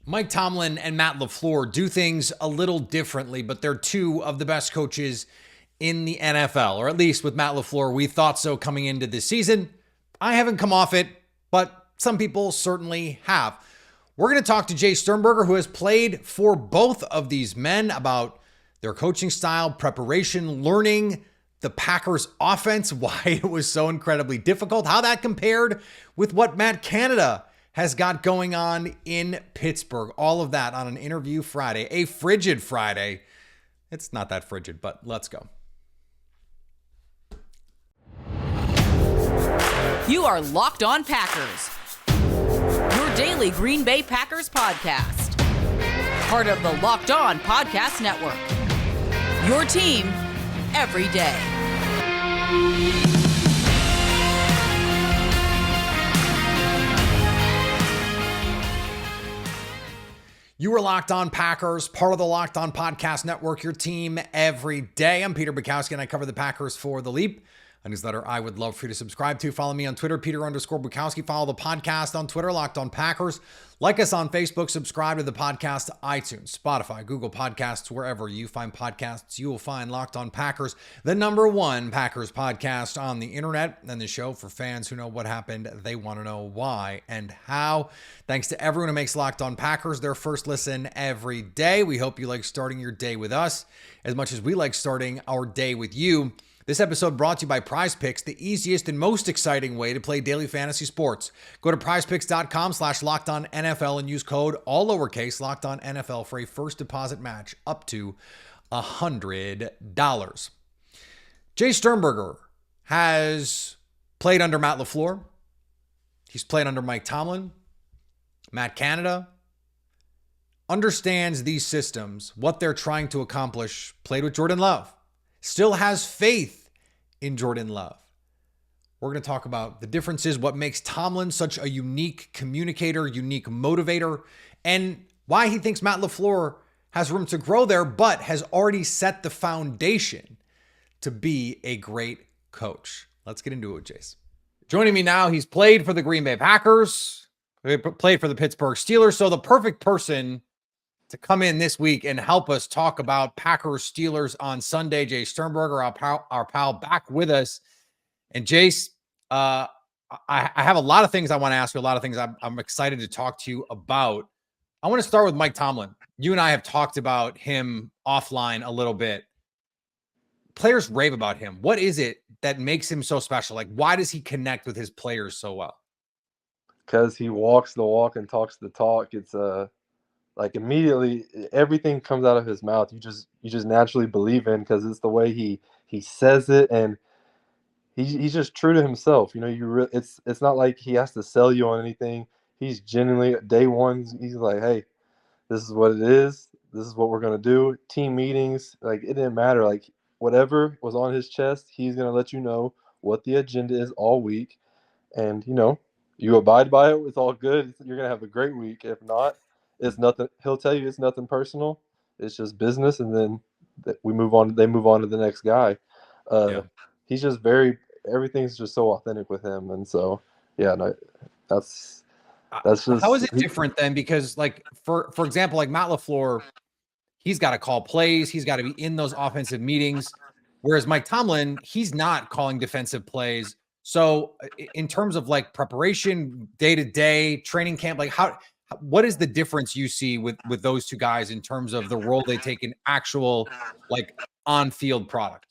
Mike Tomlin and Matt LaFleur do things a little differently, but they're two of the best coaches in the NFL, or at least with Matt LaFleur, we thought so coming into this season. I haven't come off it, but some people certainly have. We're going to talk to Jace Sternberger, who has played for both of these men, about their coaching style, preparation, learning the Packers offense, why it was so incredibly difficult, how that compared with what Matt Canada has got going on in Pittsburgh. All of that on an interview Friday, a frigid Friday. It's not that frigid, but let's go. You are Locked On Packers, your daily Green Bay Packers podcast. Part of the Locked On Podcast Network, your team every day. You are Locked On Packers, part of the Locked On Podcast Network, your team every day. I'm Peter Bukowski, and I cover the Packers for The Leap, a newsletter I would love for you to subscribe to. Follow me on Twitter, Peter_Bukowski. Follow the podcast on Twitter, Locked On Packers. Like us on Facebook. Subscribe to the podcast, iTunes, Spotify, Google Podcasts, wherever you find podcasts, you will find Locked On Packers, the #1 Packers podcast on the internet, and the show for fans who know what happened. They want to know why and how. Thanks to everyone who makes Locked On Packers their first listen every day. We hope you like starting your day with us as much as we like starting our day with you. This episode brought to you by Prize Picks, the easiest and most exciting way to play daily fantasy sports. Go to prizepicks.com/LockedOnNFL and use code all lowercase LockedOnNFL for a first deposit match up to $100. Jace Sternberger has played under Matt LaFleur. He's played under Mike Tomlin, Matt Canada, understands these systems, what they're trying to accomplish, played with Jordan Love, still has faith in Jordan Love. We're going to talk about the differences, what makes Tomlin such a unique communicator, unique motivator, and why he thinks Matt LaFleur has room to grow there, but has already set the foundation to be a great coach. Let's get into it, Jace. Joining me now, he's played for the Green Bay Packers, he played for the Pittsburgh Steelers, so the perfect person to come in this week and help us talk about Packers Steelers on Sunday. Jace Sternberger, our pal, back with us. And Jace, I have a lot of things I want to ask you, a lot of things I'm excited to talk to you about. I want to start with Mike Tomlin. You and I have talked about him offline a little bit. Players rave about him. What is it that makes him so special? Like, why does he connect with his players so well? Because he walks the walk and talks the talk. It's like immediately everything comes out of his mouth. You just naturally believe in, because it's the way he says it, and he's just true to himself. You know, it's not like he has to sell you on anything. He's genuinely day one. He's like, hey, this is what it is. This is what we're gonna do. Team meetings, like, it didn't matter. Like, whatever was on his chest, he's gonna let you know what the agenda is all week, and you abide by it. It's all good. You're gonna have a great week. If not, it's nothing. He'll tell you it's nothing personal. It's just business, and then we move on. They move on to the next guy. He's just everything's just so authentic with him, and so no, that's just. How is it different then? Because, like, for example, like Matt LaFleur, he's got to call plays. He's got to be in those offensive meetings. Whereas Mike Tomlin, he's not calling defensive plays. So in terms of like preparation, day-to-day, training camp, like what is the difference you see with those two guys in terms of the role they take in actual, like, on-field product?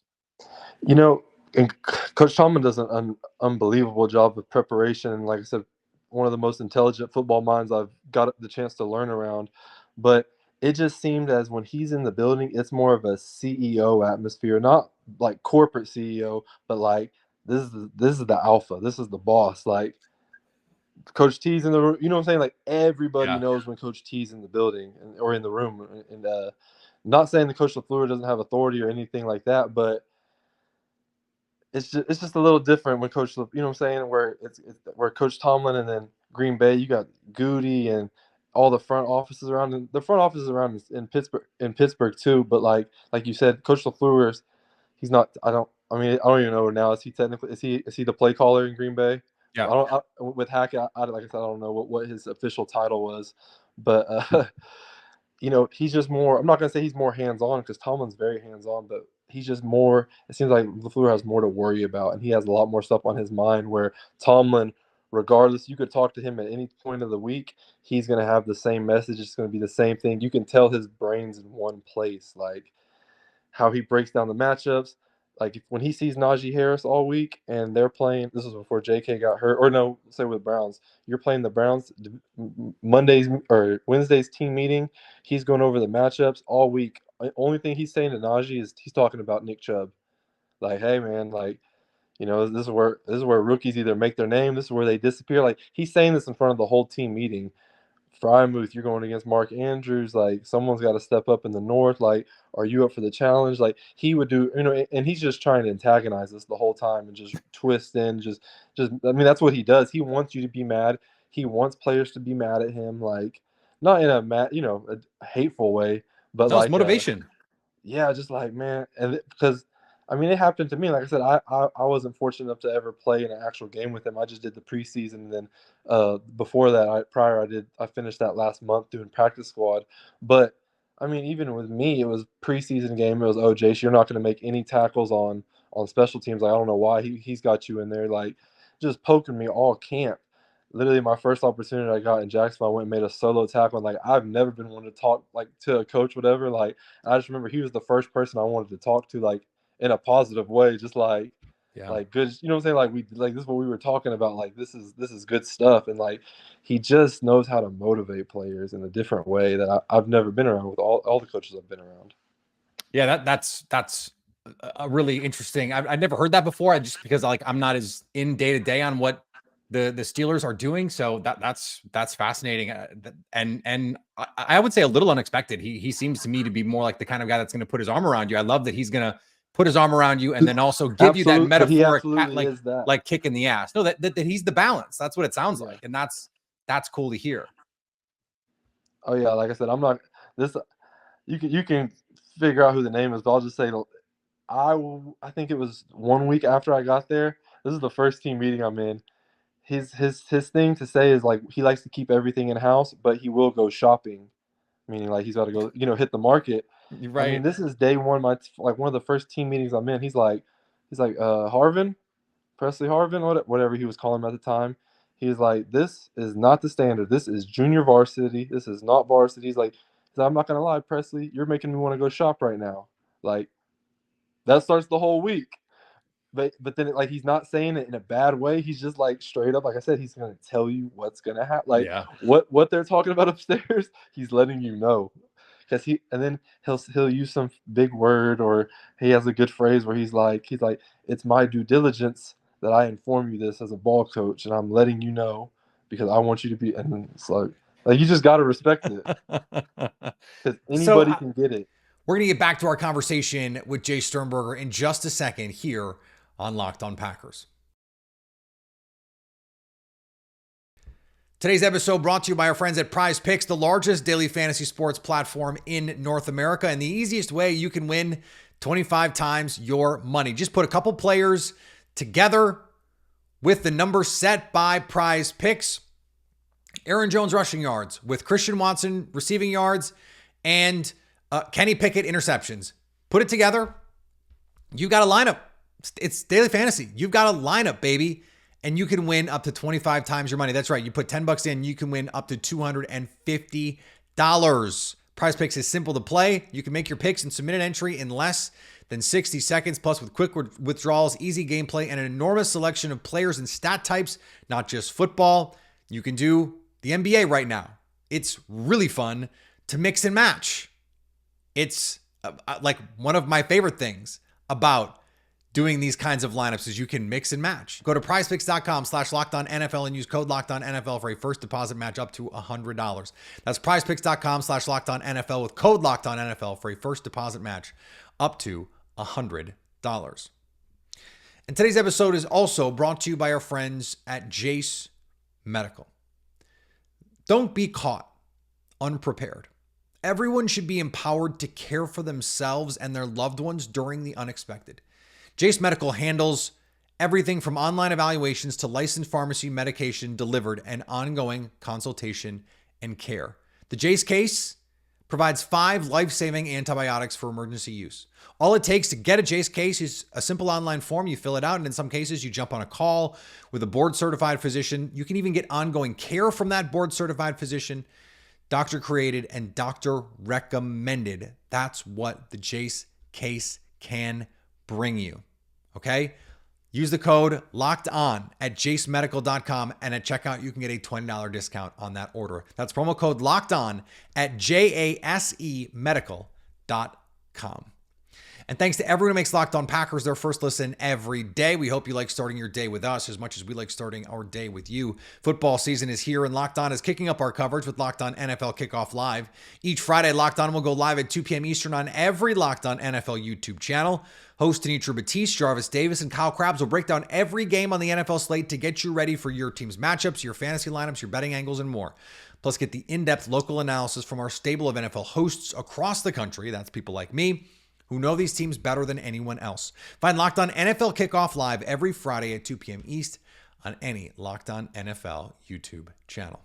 And Coach Tomlin does an unbelievable job of preparation. And like I said, one of the most intelligent football minds I've got the chance to learn around. But it just seemed as when he's in the building, it's more of a CEO atmosphere, not like corporate CEO, but like this is the alpha. This is the boss. Like, Coach T's in the room, you know what I'm saying? Like, everybody knows when Coach T's in the building or in the room. And not saying that Coach LaFleur doesn't have authority or anything like that, but it's just a little different when Coach, you know what I'm saying? Where Coach Tomlin, and then Green Bay, you got Goody and all the front offices around. And the front offices around in Pittsburgh too. But like you said, Coach LaFleur, he's not. I don't even know now. Is he the play caller in Green Bay? Yeah. With Hackett, like I said, I don't know what his official title was, But he's just more. I'm not gonna say he's more hands on because Tomlin's very hands on, but he's just more. It seems like LaFleur has more to worry about, and he has a lot more stuff on his mind. Where Tomlin, regardless, you could talk to him at any point of the week, he's gonna have the same message. It's gonna be the same thing. You can tell his brain's in one place, like how he breaks down the matchups. Like when he sees Najee Harris all week and they're playing, this was before JK got hurt, or no, say with Browns, you're playing the Browns Mondays or Wednesday's team meeting. He's going over the matchups all week. Only thing he's saying to Najee is he's talking about Nick Chubb. Like, hey man, like, this is where rookies either make their name, this is where they disappear. Like he's saying this in front of the whole team meeting. Frymouth, you're going against Mark Andrews. Like, someone's got to step up in the north. Like, are you up for the challenge? Like, he would do, and he's just trying to antagonize us the whole time and just twist in. I mean, that's what he does. He wants you to be mad. He wants players to be mad at him. Like, not in a hateful way, but That was like, motivation. yeah, just like, man, and because I mean, it happened to me. Like I said, I wasn't fortunate enough to ever play in an actual game with him. I just did the preseason, and then before that, I finished that last month doing practice squad. But I mean, even with me, it was preseason game. It was, oh, Jace, you're not going to make any tackles on special teams. Like, I don't know why he's got you in there, like just poking me all camp. Literally, my first opportunity I got in Jacksonville, I went and made a solo tackle. And like, I've never been one to talk like to a coach, whatever. Like, I just remember he was the first person I wanted to talk to, like in a positive way, just like good. You know what I'm saying? Like this is what we were talking about. Like this is good stuff. And like he just knows how to motivate players in a different way that I've never been around with all the coaches I've been around. Yeah, that's a really interesting. I've never heard that before. Just because like I'm not as in day to day on what the Steelers are doing. So that's fascinating. And I would say a little unexpected. He seems to me to be more like the kind of guy that's going to put his arm around you. I love that he's going to put his arm around you and then also give you that metaphoric like kick in the ass. No, that he's the balance. That's what it sounds like. And that's cool to hear. Oh yeah. Like I said, I'm not this, you can figure out who the name is, but I'll just say, I think it was 1 week after I got there. This is the first team meeting I'm in. His thing to say is like he likes to keep everything in house, but he will go shopping, meaning like he's got to go, hit the market. Right. I mean, this is day one. One of the first team meetings I'm in. He's like Harvin, Presley Harvin, whatever he was calling him at the time. He's like, this is not the standard. This is junior varsity. This is not varsity. He's like, I'm not gonna lie, Presley, you're making me want to go shop right now. Like, that starts the whole week. But then like he's not saying it in a bad way. He's just like straight up, like I said, he's gonna tell you what's gonna happen. Like what they're talking about upstairs, he's letting you know. Because he'll use some big word, or he has a good phrase where he's like, it's my due diligence that I inform you this as a ball coach, and I'm letting you know because I want you to be. And then it's like you just got to respect it because anybody can get it. We're going to get back to our conversation with Jace Sternberger in just a second here on Locked On Packers. Today's episode brought to you by our friends at Prize Picks, the largest daily fantasy sports platform in North America, and the easiest way you can win 25 times your money. Just put a couple players together with the number set by Prize Picks. Aaron Jones rushing yards with Christian Watson receiving yards and Kenny Pickett interceptions. Put it together. You got a lineup. It's daily fantasy. You've got a lineup, baby. And you can win up to 25 times your money. That's right. You put $10 in, you can win up to $250. Prize Picks is simple to play. You can make your picks and submit an entry in less than 60 seconds. Plus, with quick withdrawals, easy gameplay, and an enormous selection of players and stat types, not just football. You can do the NBA right now. It's really fun to mix and match. It's like one of my favorite things about doing these kinds of lineups is you can mix and match. Go to prizepicks.com/LockedOnNFL and use code LockedOnNFL for a first deposit match up to $100. That's prizepicks.com/LockedOnNFL with code LockedOnNFL for a first deposit match up to $100. And today's episode is also brought to you by our friends at Jase Medical. Don't be caught unprepared. Everyone should be empowered to care for themselves and their loved ones during the unexpected. Jase Medical handles everything from online evaluations to licensed pharmacy medication delivered and ongoing consultation and care. The Jase case provides 5 life-saving antibiotics for emergency use. All it takes to get a Jase case is a simple online form. You fill it out, and in some cases, you jump on a call with a board-certified physician. You can even get ongoing care from that board-certified physician, doctor-created and doctor-recommended. That's what the Jase case can bring you, okay? Use the code LOCKEDON at jasemedical.com, and at checkout, you can get a $20 discount on that order. That's promo code LOCKEDON at jasemedical.com. And thanks to everyone who makes Locked On Packers their first listen every day. We hope you like starting your day with us as much as we like starting our day with you. Football season is here, and Locked On is kicking up our coverage with Locked On NFL Kickoff Live. Each Friday, Locked On will go live at 2 p.m. Eastern on every Locked On NFL YouTube channel. Host Anitra Batiste, Jarvis Davis, and Kyle Krabs will break down every game on the NFL slate to get you ready for your team's matchups, your fantasy lineups, your betting angles, and more. Plus, get the in-depth local analysis from our stable of NFL hosts across the country. That's people like me, who know these teams better than anyone else. Find Locked On NFL Kickoff Live every Friday at 2 p.m. East on any Locked On NFL YouTube channel.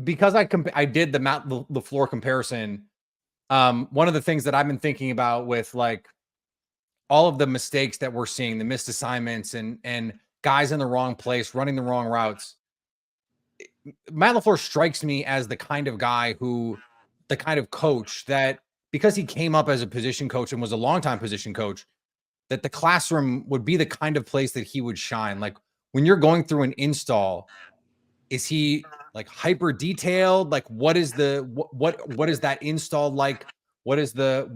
Because I did the Matt LaFleur comparison, one of the things that I've been thinking about with like all of the mistakes that we're seeing, the missed assignments and guys in the wrong place, running the wrong routes, Matt LaFleur strikes me as the kind of guy who, the kind of coach that, because he came up as a position coach and was a longtime position coach, that the classroom would be the kind of place that he would shine. Like when you're going through an install, is he like hyper detailed? Like what is the, what is that install like? What is the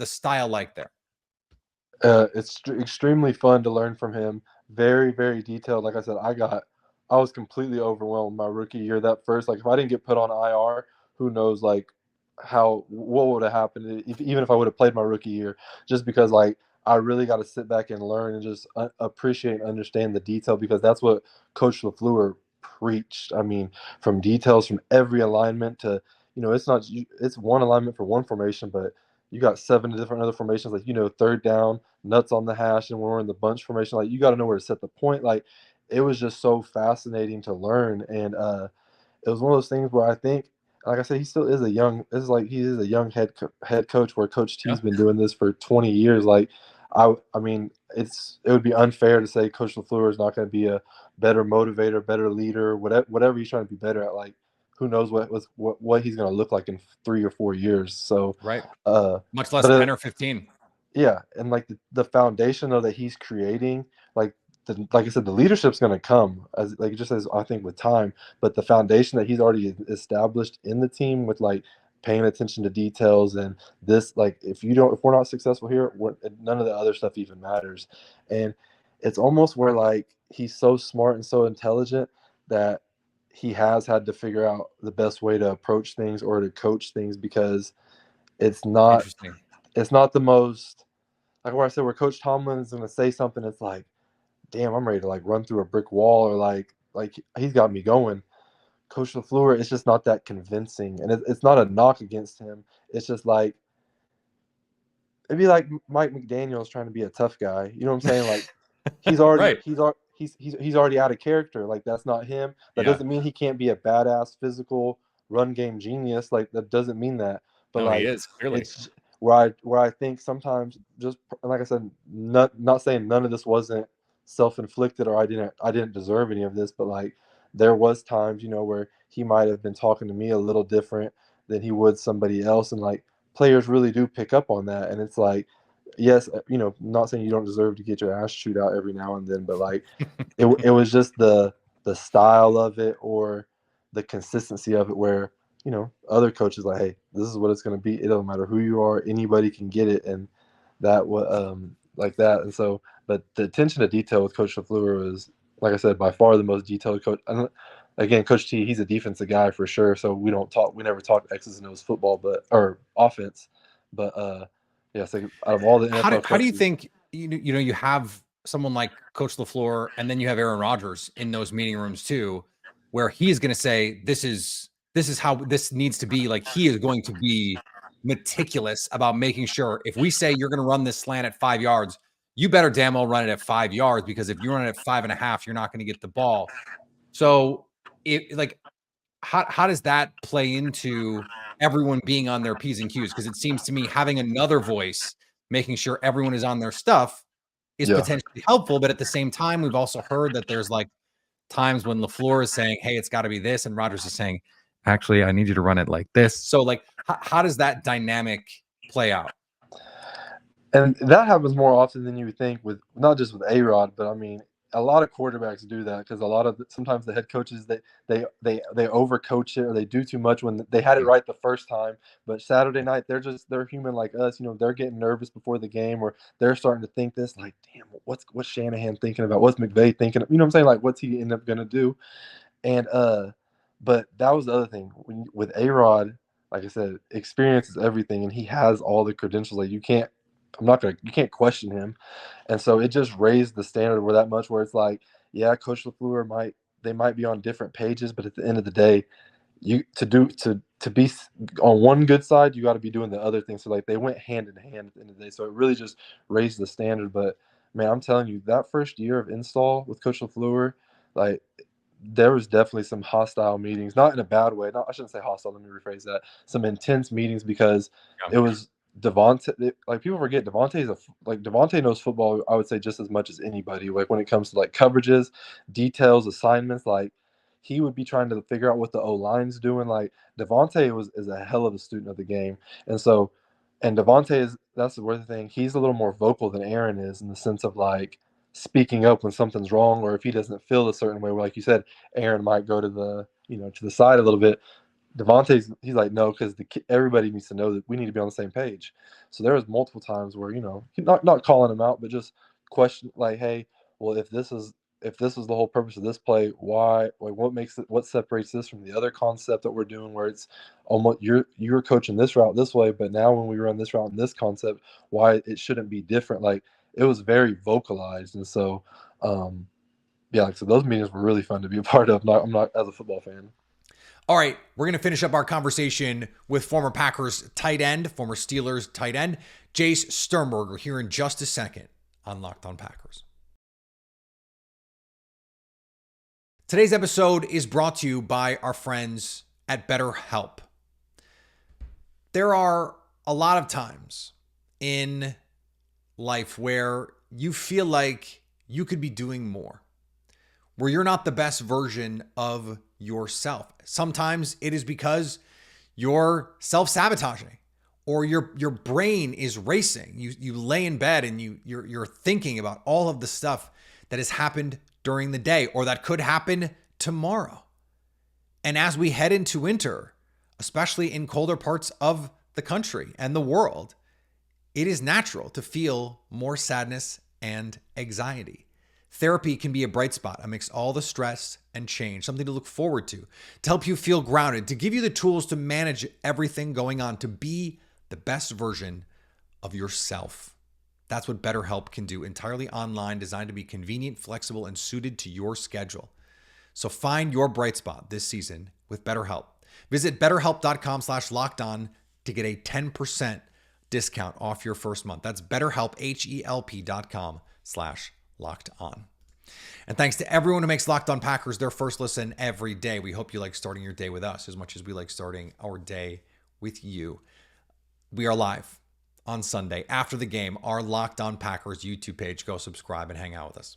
style like there? It's extremely fun to learn from him. Very, very detailed. Like I said, I was completely overwhelmed my rookie year. That first, like if I didn't get put on IR, who knows like what would have happened even if I would have played my rookie year, just because like I really got to sit back and learn and just appreciate and understand the detail, because that's what Coach LaFleur preached. I mean, from details from every alignment to, it's one alignment for one formation, but you got 7 different other formations, like, third down, nuts on the hash, and when we're in the bunch formation, like you got to know where to set the point. Like it was just so fascinating to learn. And it was one of those things where I think, like I said, he still is he is a young head coach, where Coach T's been doing this for 20 years. Like, I mean, it would be unfair to say Coach LaFleur is not going to be a better motivator, better leader, whatever he's trying to be better at. Like, who knows what he's going to look like in 3 or 4 years. So right, much less 10 or 15. Yeah, and like the foundation though that he's creating, like I said, the leadership's going to come as I think with time, but the foundation that he's already established in the team with like paying attention to details and this, like if we're not successful here, none of the other stuff even matters. And it's almost where like he's so smart and so intelligent that he has had to figure out the best way to approach things or to coach things, because it's not the most, like where I said, where Coach Tomlin is going to say something, it's like, damn, I'm ready to like run through a brick wall, or like he's got me going. Coach LaFleur, it's just not that convincing, and it's not a knock against him. It's just like it'd be like Mike McDaniel's trying to be a tough guy. You know what I'm saying? Like he's already right. he's already out of character. Like that's not him. That doesn't mean he can't be a badass physical run game genius. Like that doesn't mean that. But like he is clearly. It's where I think sometimes, just like I said, not saying none of this wasn't self-inflicted or I didn't deserve any of this, but like there was times where he might have been talking to me a little different than he would somebody else, and like players really do pick up on that. And it's like, yes, not saying you don't deserve to get your ass chewed out every now and then, but like it was just the style of it or the consistency of it, where other coaches like, hey, this is what it's going to be, it don't matter who you are, anybody can get it, and that like that. And so, but the attention to detail with Coach LaFleur was, like I said, by far the most detailed coach. And again, Coach T, he's a defensive guy for sure. So we never talk X's and O's football, or offense. But yeah, so out of all the NFL how do you think you have someone like Coach LaFleur, and then you have Aaron Rodgers in those meeting rooms too, where he's going to say, this is how this needs to be. Like he is going to be meticulous about making sure if we say you're going to run this slant at 5 yards, you better damn well run it at 5 yards, because if you run it at 5.5, you're not going to get the ball. So how does that play into everyone being on their P's and Q's? Because it seems to me having another voice, making sure everyone is on their stuff is potentially helpful. But at the same time, we've also heard that there's like times when LaFleur is saying, hey, it's got to be this. And Rodgers is saying, actually, I need you to run it like this. So like, how does that dynamic play out? And that happens more often than you would think, with not just with A-Rod, but I mean, a lot of quarterbacks do that, because sometimes the head coaches they overcoach it, or they do too much when they had it right the first time. But Saturday night, they're human like us. They're getting nervous before the game, or they're starting to think this, like, damn, what's Shanahan thinking about? What's McVay thinking? You know what I'm saying? Like, what's he end up gonna do? And but that was the other thing with A-Rod. Like I said, experience is everything, and he has all the credentials. Like, you can't question him. And so it just raised the standard over that much, where it's like, yeah, Coach LaFleur might be on different pages, but at the end of the day, to be on one good side, you got to be doing the other thing. So like, they went hand in hand at the end of the day. So it really just raised the standard. But man, I'm telling you, that first year of install with Coach LaFleur, like, there was definitely some hostile meetings, not in a bad way. I shouldn't say hostile. Let me rephrase that. Some intense meetings, because it was Devontae. Like, people forget Devontae knows football, I would say, just as much as anybody. Like, when it comes to like coverages, details, assignments, like, he would be trying to figure out what the O-line's doing. Like, Devontae is a hell of a student of the game. And Devontae that's the weird thing. He's a little more vocal than Aaron is, in the sense of like speaking up when something's wrong, or if he doesn't feel a certain way. Where, like you said, Aaron might go to the side a little bit. He's like, no, because everybody needs to know that we need to be on the same page. So there was multiple times where, not calling him out, but just question, like, hey, well, if this is the whole purpose of this play, why? Like, what separates this from the other concept that we're doing, where it's almost you're coaching this route this way, but now when we run this route and this concept, why it shouldn't be different? Like, it was very vocalized. And so, yeah, like, so those meetings were really fun to be a part of. I'm not as a football fan. All right, we're going to finish up our conversation with former Packers tight end, former Steelers tight end, Jace Sternberger, here in just a second on Locked On Packers. Today's episode is brought to you by our friends at BetterHelp. There are a lot of times in life where you feel like you could be doing more, where you're not the best version of yourself. Sometimes it is because you're self-sabotaging, or your brain is racing. You lay in bed and you're thinking about all of the stuff that has happened during the day, or that could happen tomorrow. And as we head into winter, especially in colder parts of the country and the world, it is natural to feel more sadness and anxiety. Therapy can be a bright spot amidst all the stress and change, something to look forward to help you feel grounded, to give you the tools to manage everything going on, to be the best version of yourself. That's what BetterHelp can do, entirely online, designed to be convenient, flexible, and suited to your schedule. So find your bright spot this season with BetterHelp. Visit betterhelp.com/lockedon to get a 10% discount off your first month. That's BetterHelp, HELP.com/lockedon. And thanks to everyone who makes Locked On Packers their first listen every day. We hope you like starting your day with us as much as we like starting our day with you. We are live on Sunday after the game, our Locked On Packers YouTube page. Go subscribe and hang out with us.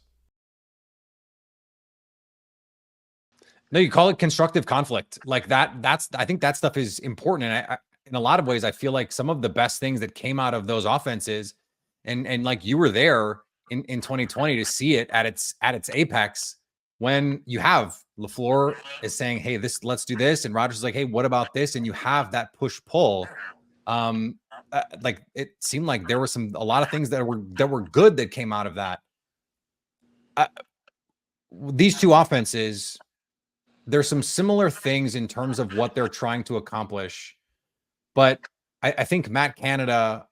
No, you call it constructive conflict. Like I think that stuff is important. And I in a lot of ways, I feel like some of the best things that came out of those offenses, and like, you were there in 2020 to see it at its apex, when you have LaFleur is saying, hey, let's do this. And Rodgers is like, hey, what about this? And you have that push pull. Like, it seemed like there were a lot of things that were good that came out of that. These two offenses, there's some similar things in terms of what they're trying to accomplish, but I think Matt Canada,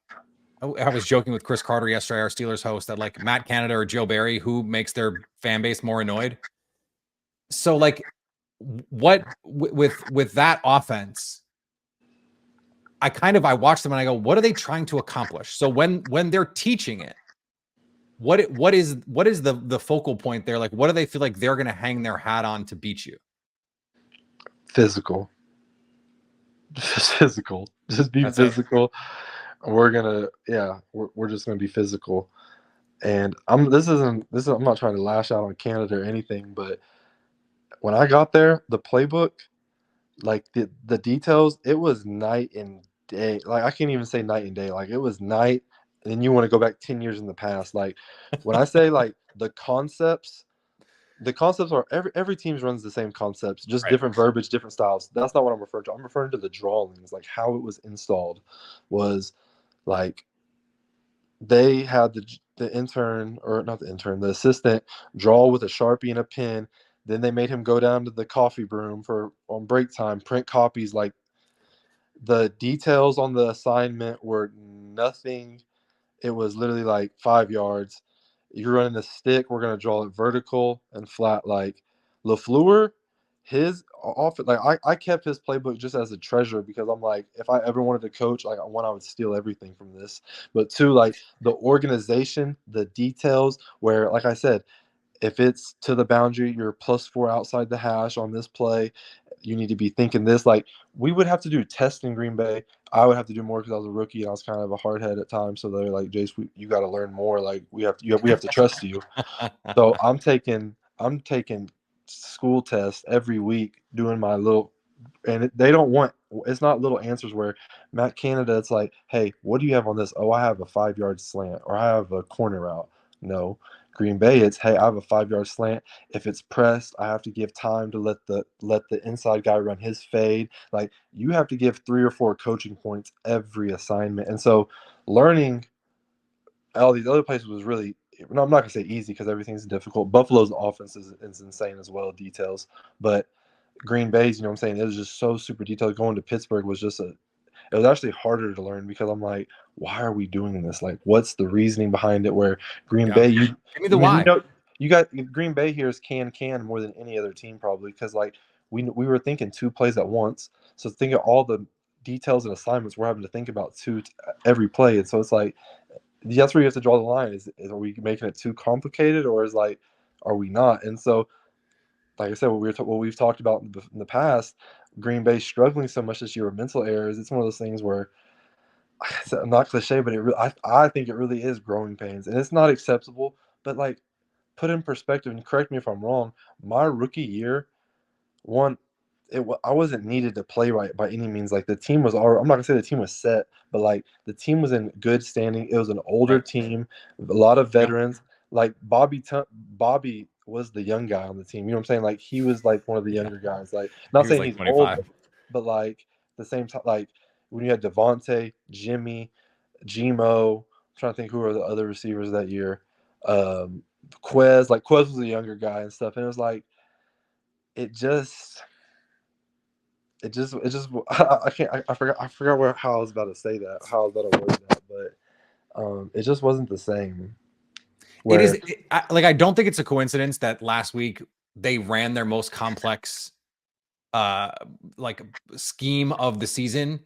I was joking with Chris Carter yesterday, our Steelers host, that like Matt Canada or Joe Barry, who makes their fan base more annoyed. So like, what with that offense, I watch them and I go, what are they trying to accomplish? So when they're teaching it, what is the focal point there? Like, what do they feel like they're going to hang their hat on to beat you? physical. Just physical. Just be That's it. physical. We're just gonna be physical. And I'm not trying to lash out on Canada or anything, but when I got there, the playbook, like the details, it was night and day. Like I can't even say night and day. Like it was night, and then you want to go back 10 years in the past. Like when I say like the concepts are every team runs the same concepts, just Right. different verbiage, different styles. That's not what I'm referring to. I'm referring to the drawings, like how it was installed was like they had the intern, or not the intern, the assistant draw with a Sharpie and a pen. Then they made him go down to the coffee room on break time, print copies. Like the details on the assignment were nothing. It was literally like 5 yards. You're running the stick. We're gonna draw it vertical and flat. Like LaFleur, his off like I kept his playbook just as a treasure because I'm like, if I ever wanted to coach, like one, I would steal everything from this. But two, like the organization, the details, where like I said, if it's to the boundary, you're +4 outside the hash on this play. You need to be thinking this. Like we would have to do tests in Green Bay. I would have to do more because I was a rookie and I was kind of a hard head at times. So they're like, Jace, you got to learn more. Like we have to trust you. So I'm taking school tests every week, doing my little, and they don't want. It's not little answers where Matt Canada. It's like, hey, what do you have on this? Oh, I have a 5-yard slant, or I have a corner route. No. Green Bay, it's hey, I have a 5-yard slant. If it's pressed, I have to give time to let the inside guy run his fade. Like you have to give 3 or 4 coaching points every assignment. And so learning all these other places was really, no, I'm not gonna say easy because everything's difficult. Buffalo's offense is insane as well, details. But Green Bay's, you know what I'm saying, it was just so super detailed. Going to Pittsburgh was just it was actually harder to learn because I'm like, why are we doing this? Like, what's the reasoning behind it? Where Green Bay, Give me the why. You got Green Bay here is can more than any other team probably because like we were thinking 2 plays at once. So think of all the details and assignments we're having to think about every play, and so it's like that's where you have to draw the line. Is are we making it too complicated, or is like are we not? And so, like I said, what we've talked about in the past, Green Bay struggling so much this year with mental errors. It's one of those things where I'm not cliche, but I think it really is growing pains, and it's not acceptable. But like, put in perspective, and correct me if I'm wrong. My rookie year, one, I wasn't needed to play right by any means. Like the team was already, I'm not gonna say the team was set, but like the team was in good standing. It was an older team, a lot of veterans. Like Bobby was the young guy on the team. You know what I'm saying? Like he was like one of the younger guys. Like not saying like he's 25. old, but like the same time, like when you had Devontae, Jimmy, Gmo. I'm trying to think who are the other receivers that year. Quez was a younger guy and stuff, and it was like it just I can't I forgot how I was about to say that, how I was about to word that, but it just wasn't the same. I don't think it's a coincidence that last week they ran their most complex like scheme of the season,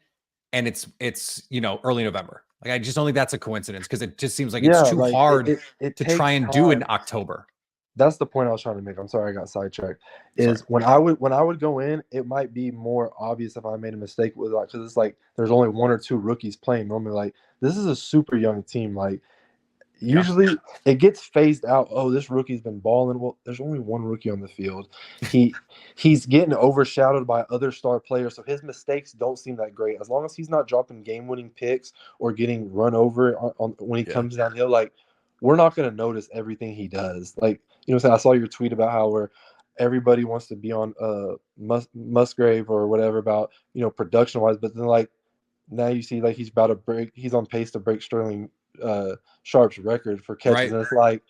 and it's early November. Like I just don't think that's a coincidence because it just seems like it's too hard it to try and do in October. That's the point I was trying to make. I'm sorry I got sidetracked. When I would go in, it might be more obvious if I made a mistake with like because it's like there's only 1 or 2 rookies playing. Normally, like this is a super young team. Like usually it gets phased out. Oh, this rookie's been balling. Well, there's only 1 rookie on the field. He's getting overshadowed by other star players, so his mistakes don't seem that great. As long as he's not dropping game-winning picks or getting run over when he comes downhill, like we're not going to notice everything he does. Like you know what I'm saying? I saw your tweet about how where everybody wants to be on Musgrave or whatever about production wise, but then like now you see like he's on pace to break Sterling Sharp's record for catches, and it's like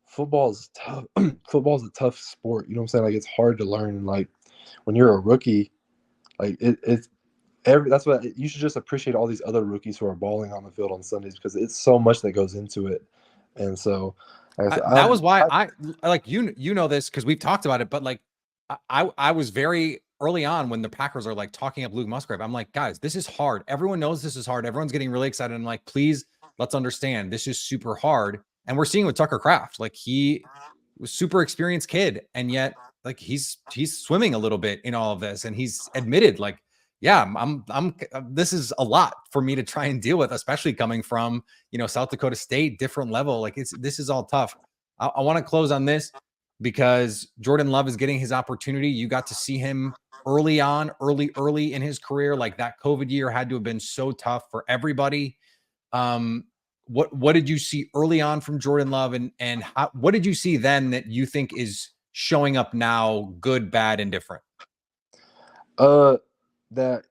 football's tough. Football's a tough sport. You know what I'm saying? Like it's hard to learn. And like when you're a rookie, like that's what you should just appreciate all these other rookies who are balling on the field on Sundays because it's so much that goes into it. And so that was why I like this because we've talked about it, but like I was very early on when the Packers are like talking up Luke Musgrave. I'm like, guys, this is hard. Everyone knows this is hard. Everyone's getting really excited. I'm like, please, let's understand this is super hard. And we're seeing with Tucker Kraft, like he was super experienced kid, and yet like he's swimming a little bit in all of this, and he's admitted like, yeah, I'm this is a lot for me to try and deal with, especially coming from, South Dakota State, different level. Like this is all tough. I want to close on this because Jordan Love is getting his opportunity. You got to see him early in his career. Like that COVID year had to have been so tough for everybody. What did you see early on from Jordan Love, and what did you see then that you think is showing up now, good, bad, and different? That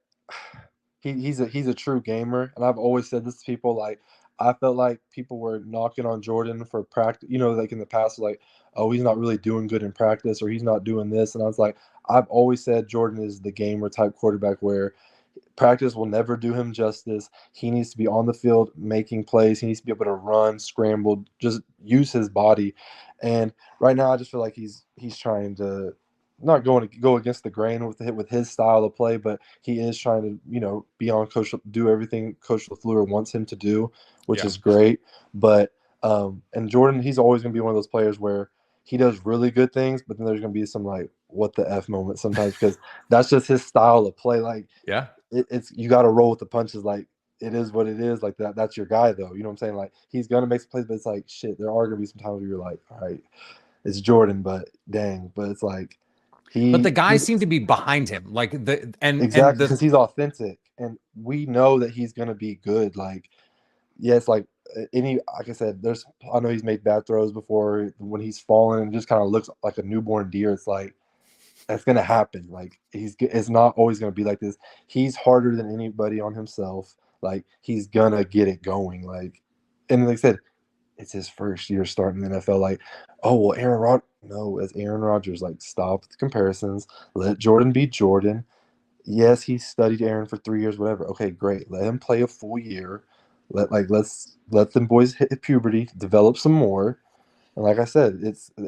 he's a true gamer, and I've always said this to people. Like, I felt like people were knocking on Jordan for practice, like in the past, like, oh, he's not really doing good in practice, or he's not doing this. And I was like, I've always said Jordan is the gamer type quarterback where practice will never do him justice. He needs to be on the field making plays. He needs to be able to run, scramble, just use his body. And right now, I just feel like he's trying to not going to go against the grain with his style of play, but he is trying to, be on do everything Coach LaFleur wants him to do, which is great. But and Jordan, he's always going to be one of those players where he does really good things, but then there's going to be some like what the F moment sometimes because that's just his style of play. Like, yeah, it's you got to roll with the punches. Like, it is what it is. Like that's your guy though. You know what I'm saying? Like, he's going to make some plays, but it's like shit. There are going to be some times where you're like, all right, it's Jordan, but dang, but it's like. But the guys seem to be behind him, like exactly because he's authentic, and we know that he's gonna be good. Like, yes, like like I said, I know he's made bad throws before when he's fallen and just kind of looks like a newborn deer. It's like that's gonna happen. Like it's not always gonna be like this. He's harder than anybody on himself. Like he's gonna get it going. Like, and like I said, it's his first year starting the NFL. Like, oh well, as Aaron Rodgers, like, stop the comparisons. Let Jordan be Jordan. Yes, he studied Aaron for 3 years, whatever. Okay, great. Let him play a full year. Let's let them boys hit puberty, develop some more. And like I said,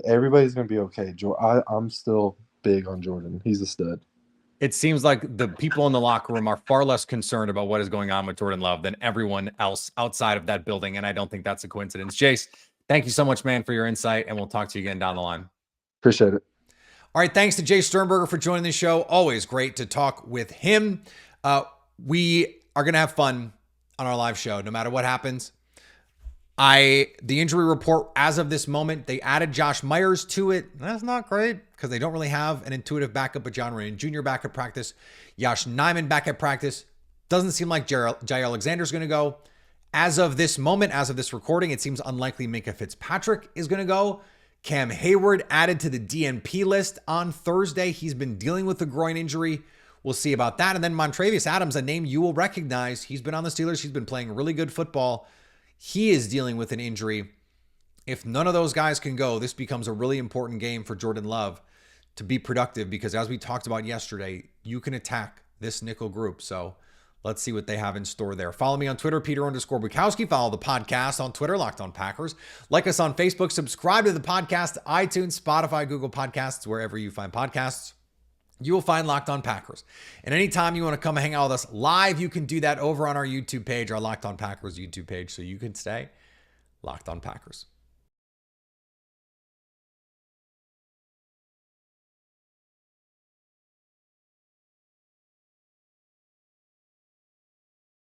everybody's gonna be okay. I'm still big on Jordan. He's a stud. It seems like the people in the locker room are far less concerned about what is going on with Jordan Love than everyone else outside of that building. And I don't think that's a coincidence. Jase, thank you so much, man, for your insight. And we'll talk to you again down the line. Appreciate it. All right. Thanks to Jace Sternberger for joining the show. Always great to talk with him. We are going to have fun on our live show, no matter what happens. The injury report as of this moment, they added Josh Myers to it. That's not great because they don't really have an intuitive backup, but John Ryan Jr. back at practice. Yosh Nijman back at practice. Doesn't seem like Jair Alexander's going to go. As of this moment, as of this recording, it seems unlikely Minkah Fitzpatrick is going to go. Cam Hayward added to the DNP list on Thursday. He's been dealing with a groin injury. We'll see about that. And then Montravius Adams, a name you will recognize. He's been on the Steelers. He's been playing really good football. He is dealing with an injury. If none of those guys can go, this becomes a really important game for Jordan Love to be productive because as we talked about yesterday, you can attack this nickel group. So let's see what they have in store there. Follow me on Twitter, Peter_Bukowski. Follow the podcast on Twitter, Locked On Packers. Like us on Facebook. Subscribe to the podcast, iTunes, Spotify, Google Podcasts, wherever you find podcasts. You will find Locked On Packers. And anytime you want to come hang out with us live, you can do that over on our YouTube page, our Locked On Packers YouTube page, so you can stay Locked On Packers.